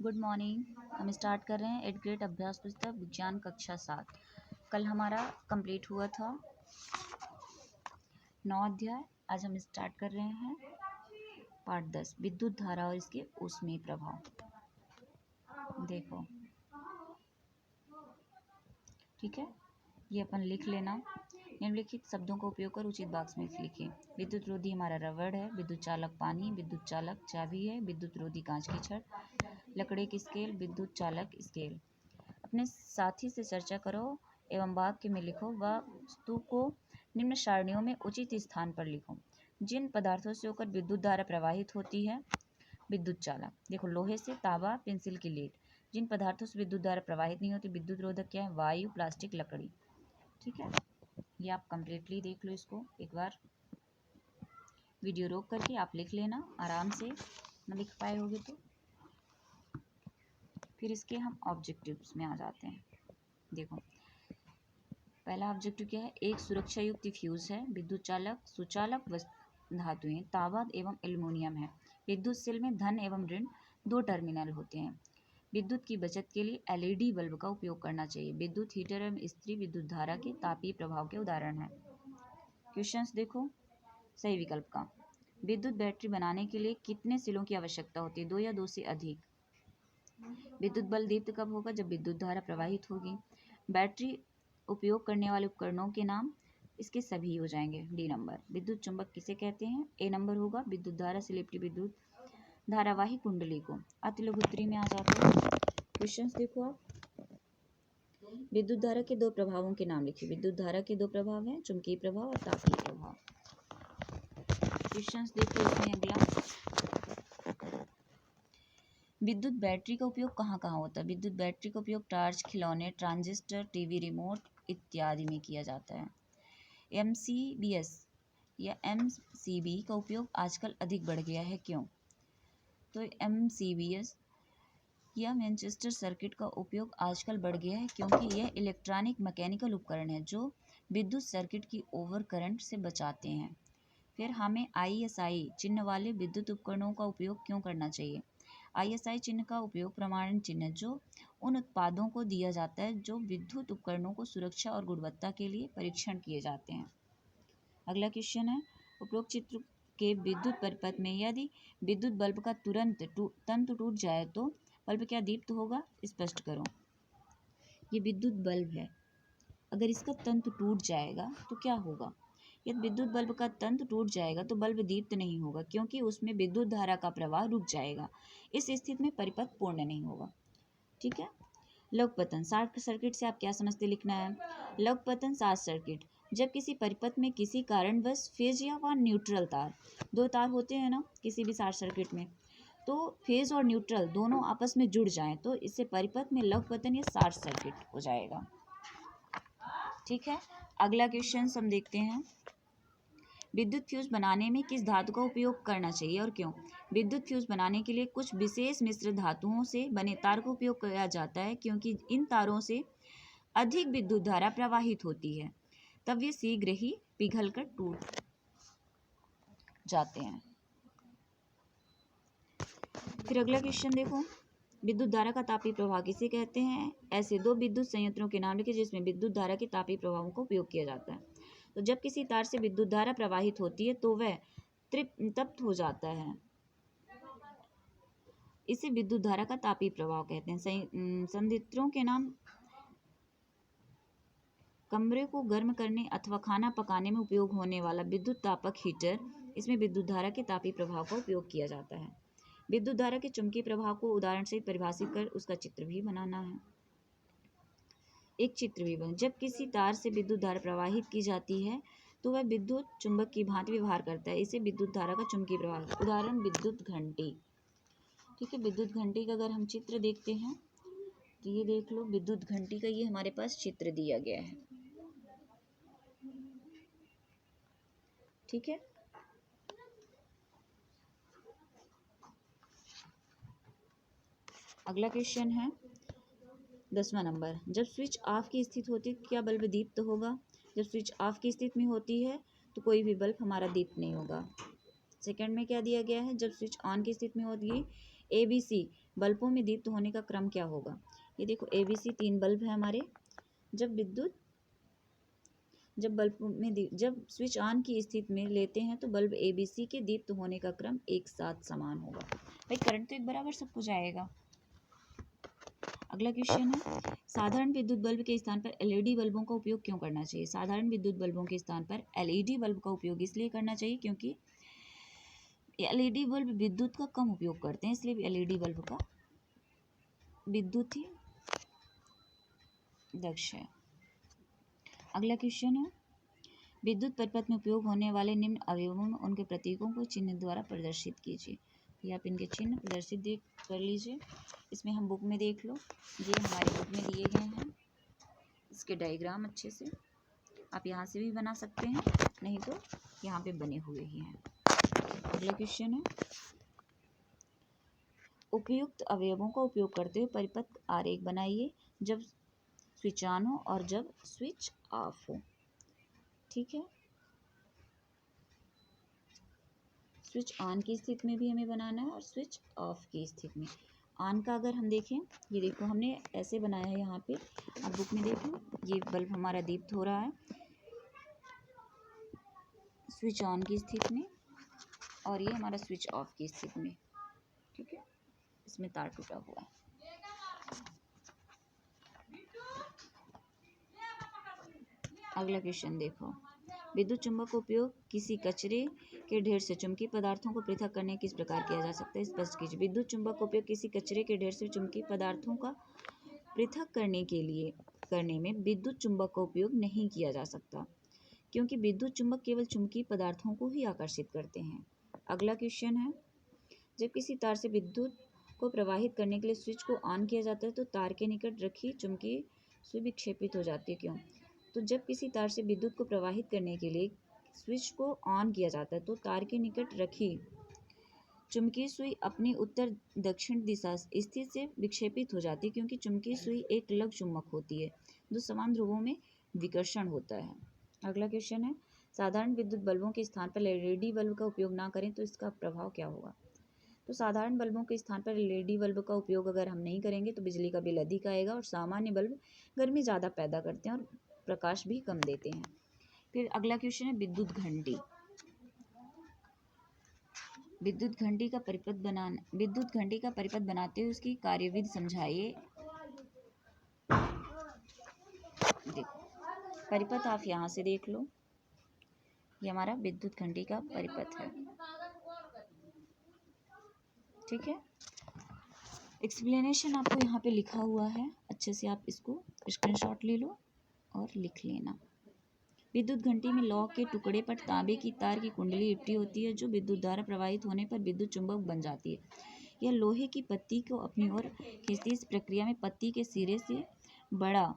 Good morning. हम start कर रहे हैं 8th ग्रेड अभ्यास पुस्तक विज्ञान कक्षा 7। कल हमारा कंप्लीट हुआ था 9 अध्याय। आज हम स्टार्ट कर रहे हैं पार्ट 10 विद्युत धारा और इसके ऊष्मीय प्रभाव। देखो, ठीक है, ये अपन लिख लेना। निम्नलिखित शब्दों का उपयोग कर उचित बॉक्स में लिखें। विद्युत रोधी हमारा रबड़ है, विद्युत चालक पानी, विद्युत चालक चाबी है, विद्युत रोधी कांच की छड़, लकड़ी की स्केल, विद्युत चालक स्केल। अपने साथी से चर्चा करो एवं वाक्य में लिखो। वस्तु को निम्न सारणियों में उचित स्थान पर लिखो। जिन पदार्थों से होकर विद्युत धारा प्रवाहित होती है। विद्युत चालक, देखो, लोहे से तांबा, पेंसिल की लीड। जिन पदार्थों से विद्युत धारा प्रवाहित नहीं होती। विद्युत रोधक क्या है? वायु, प्लास्टिक, लकड़ी। ठीक है, ये आप कंप्लीटली देख लो। इसको एक बार वीडियो रोक करके आप लिख लेना आराम से। न लिख पाए होगे तो फिर इसके हम ऑब्जेक्टिव्स में आ जाते हैं। देखो, पहला ऑब्जेक्टिव क्या है? एक सुरक्षा युक्त फ्यूज है। विद्युत चालक सुचालक धातुएं तांबा एवं एल्युमिनियम है। विद्युत सेल में धन एवं ऋण 2 टर्मिनल होते हैं। विद्युत की बचत के लिए एलईडी बल्ब का उपयोग करना चाहिए। विद्युत हीटर एवं इस्त्री विद्युत धारा के तापीय प्रभाव के उदाहरण हैं। क्वेश्चंस देखो, सही विकल्प का। विद्युत बैटरी बनाने के लिए कितने सिलों की आवश्यकता होती है? 2 या 2 से अधिक। विद्युत बल्ब दीप्त कब होगा? जब विद्युत धारा प्रवाहित होगी। बैटरी उपयोग करने वाले उपकरणों के नाम इसके सभी हो जाएंगे। D number. विद्युत चुंबक किसे कहते हैं? ए नंबर होगा विद्युत धारा से लिपटी विद्युत धारावाही कुंडली को। अतिलघुत्री में आ जाते हैं। क्वेश्चंस देखो आप। विद्युत धारा के 2 प्रभावों के नाम लिखिए। विद्युत धारा के 2 प्रभाव हैं, चुंबकीय प्रभाव और तापीय प्रभाव। क्वेश्चंस देखो इसमें अगला। विद्युत बैटरी का उपयोग कहाँ कहाँ होता है? विद्युत बैटरी का उपयोग टॉर्च, खिलौने, ट्रांजिस्टर, टीवी रिमोट इत्यादि में किया जाता है। एमसीबीएस या एमसीबी का उपयोग आजकल अधिक बढ़ गया है, क्यों? तो एमसीबीएस या मैनचेस्टर सर्किट का उपयोग आजकल बढ़ गया है क्योंकि यह इलेक्ट्रॉनिक मैकेनिकल उपकरण है जो विद्युत सर्किट की ओवर करंट से बचाते हैं। फिर हमें आईएसआई चिन्ह वाले विद्युत उपकरणों का उपयोग क्यों करना चाहिए? आईएसआई चिन्ह का उपयोग प्रमाणन चिन्ह जो उन उत्पादों को दिया जाता है जो विद्युत उपकरणों को सुरक्षा और गुणवत्ता के लिए परीक्षण किए जाते हैं। अगला क्वेश्चन है, उपरोक्त चित्र के विद्युत परिपथ में यदि विद्युत बल्ब का तुरंत तंतु टूट जाए तो बल्ब क्या दीप्त होगा? स्पष्ट करो। ये विद्युत बल्ब है, अगर इसका तंतु टूट जाएगा तो क्या होगा? यदि विद्युत बल्ब का तंतु टूट जाएगा तो बल्ब दीप्त नहीं होगा क्योंकि उसमें विद्युत धारा का प्रवाह रुक जाएगा। इस स्थिति में परिपथ पूर्ण नहीं होगा। ठीक है। लघुपतन शॉर्ट सर्किट से आप क्या समझते लिखना है? लघुपतन शॉर्ट सर्किट, जब किसी परिपथ में किसी कारणवश फेज या व न्यूट्रल तार, 2 तार होते हैं ना किसी भी शॉर्ट सर्किट में, तो फेज और न्यूट्रल दोनों आपस में जुड़ जाएं तो इससे परिपथ में लघुपतन या शॉर्ट सर्किट हो जाएगा। ठीक है। अगला क्वेश्चन हम देखते हैं, विद्युत फ्यूज बनाने में किस धातु का उपयोग करना चाहिए और क्यों? विद्युत फ्यूज बनाने के लिए कुछ विशेष मिश्र धातुओं से बने तार का उपयोग किया जाता है क्योंकि इन तारों से अधिक विद्युत धारा प्रवाहित होती है, तब ये शीघ्र ही पिघलकर टूट जाते हैं। फिर अगला क्वेश्चन देखो, विद्युत धारा का तापीय प्रभाव किसे कहते हैं? ऐसे 2 विद्युत संयंत्रों के नाम लिखिए जिसमें विद्युत धारा के तापीय प्रभावों का उपयोग किया जाता है। तो जब किसी तार से विद्युत धारा प्रवाहित होती है तो वह तप्त हो जाता है, इसे विद्युत धारा का तापीय प्रभाव कहते हैं। संयंत्रों के नाम, कमरे को गर्म करने अथवा खाना पकाने में उपयोग होने वाला विद्युत तापक हीटर, इसमें विद्युत धारा के तापीय प्रभाव का उपयोग किया जाता है। विद्युत धारा के चुंबकीय प्रभाव को उदाहरण से परिभाषित कर उसका चित्र भी बनाना है। एक चित्र भी बना। जब किसी तार से विद्युत धारा प्रवाहित की जाती है तो वह विद्युत चुंबक की भांति व्यवहार करता है, इसे विद्युत धारा का चुंबकीय प्रभाव। उदाहरण विद्युत घंटी। ठीक है, विद्युत घंटी का अगर हम चित्र देखते हैं तो ये देख लो, विद्युत घंटी का ये हमारे पास चित्र दिया गया है। ठीक है। अगला क्वेश्चन है 10वां नंबर, जब स्विच ऑफ की स्थिति होती है क्या बल्ब दीप्त होगा? जब स्विच ऑफ की स्थिति में होती है तो कोई भी बल्ब हमारा दीप्त नहीं होगा। सेकंड में क्या दिया गया है? जब स्विच ऑन की स्थिति में होती है ABC बल्बों में दीप्त होने का क्रम क्या होगा? ये देखो ABC 3 बल्ब है हमारे। जब स्विच ऑन की स्थिति में लेते हैं तो बल्ब ABC के दीप्त होने का क्रम एक साथ समान होगा। भाई करंट तो एक बराबर सबको जाएगा। अगला क्वेश्चन है, साधारण विद्युत बल्ब के स्थान पर LED बल्बों का उपयोग क्यों करना चाहिए? साधारण विद्युत बल्बों के स्थान पर LED बल्ब का उपयोग इसलिए करना चाहिए क्योंकि LED बल्ब विद्युत का कम उपयोग करते हैं, इसलिए LED बल्ब का विद्युत ही दक्ष है। अगला क्वेश्चन है, विद्युत परिपथ में उपयोग होने वाले निम्न अवयवों में उनके प्रतीकों को चिन्ह द्वारा प्रदर्शित कीजिए। ये आप इनके चिन्ह प्रदर्शित कर लीजिए। इसमें हम बुक में देख लो, ये हमारी बुक में दिए गए हैं। इसके डायग्राम अच्छे से आप यहाँ से भी बना सकते हैं, नहीं तो यहाँ पे बने हुए ही हैं। अगला क्वेश्चन है, उपयुक्त अवयवों का उपयोग करते हुए परिपथ आरेख बनाइए जब स्विच ऑन हो और जब स्विच ऑफ हो। ठीक है, स्विच ऑन की स्थिति में भी हमें बनाना है और स्विच ऑफ की स्थिति में। ऑन का अगर हम देखें, ये देखो हमने ऐसे बनाया है, यहाँ पे आप बुक में देख लो, ये बल्ब हमारा दीप्त हो रहा है स्विच ऑन की स्थिति में और ये हमारा स्विच ऑफ की स्थिति में। ठीक है, इसमें तार टूटा हुआ है। अगला क्वेश्चन देखो, विद्युत चुंबक का उपयोग किसी कचरे के ढेर से चुंबकीय पदार्थों को पृथक करने किस प्रकार किया जा सकता है? स्पष्ट कीजिए। विद्युत चुंबक का उपयोग किसी कचरे के ढेर से चुंबकीय पदार्थों का पृथक करने में विद्युत चुंबक का उपयोग नहीं किया जा सकता, क्योंकि विद्युत चुंबक केवल चुंबकीय पदार्थों को ही आकर्षित करते हैं। अगला क्वेश्चन है, जब किसी तार से विद्युत को प्रवाहित करने के लिए स्विच को ऑन किया जाता है तो तार के निकट रखी चुंबकीय सुई विक्षेपित हो जाती है, क्यों? तो जब किसी तार से विद्युत को प्रवाहित करने के लिए स्विच को ऑन किया जाता है तो तार के निकट रखी चुंबकीय सुई अपनी उत्तर दक्षिण दिशा स्थिति से विक्षेपित हो जाती है, क्योंकि चुंबकीय सुई एक लघु चुंबक होती है जो समान ध्रुवों में विकर्षण होता है। अगला क्वेश्चन है, साधारण विद्युत बल्बों के स्थान पर LED बल्ब का उपयोग ना करें तो इसका प्रभाव क्या होगा? तो साधारण बल्बों के स्थान पर LED बल्ब का उपयोग अगर हम नहीं करेंगे तो बिजली का बिल अधिक आएगा और सामान्य बल्ब गर्मी ज़्यादा पैदा करते हैं और प्रकाश भी कम देते हैं। फिर अगला क्वेश्चन है, विद्युत घंटी। विद्युत घंटी का परिपथ बनाते हुए उसकी कार्यविधि समझाइए। देखो परिपथ आप यहाँ से देख लो, ये हमारा विद्युत घंटी का परिपथ है। ठीक है, एक्सप्लेनेशन आपको यहाँ पे लिखा हुआ है, अच्छे से आप इसको स्क्रीनशॉट ले लो और लिख लेना। विद्युत घंटी में लौह के टुकड़े पर तांबे की तार की कुंडली लिपटी होती है जो विद्युत धारा प्रवाहित होने पर विद्युत चुंबक बन जाती है। यह लोहे की पत्ती को अपनी ओर खींचती है। इस प्रक्रिया में पत्ती के सिरे से बड़ा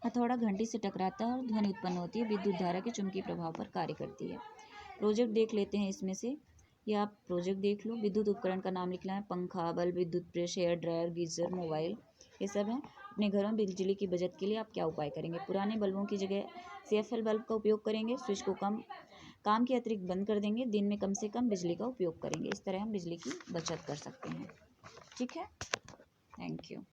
हथौड़ा घंटी से टकराता है और ध्वनि उत्पन्न होती है, विद्युत धारा के चुंबकीय प्रभाव पर कार्य करती है। प्रोजेक्ट देख लेते हैं इसमें से, ये आप प्रोजेक्ट देख लो। विद्युत उपकरण का नाम लिखना है, पंखा, बल्ब, विद्युत press, hair dryer, geyser, mobile, ये सब है। अपने घरों में बिजली की बचत के लिए आप क्या उपाय करेंगे? पुराने बल्बों की जगह CFL बल्ब का उपयोग करेंगे, स्विच को काम के अतिरिक्त बंद कर देंगे, दिन में कम से कम बिजली का उपयोग करेंगे। इस तरह हम बिजली की बचत कर सकते हैं। ठीक है, थैंक यू।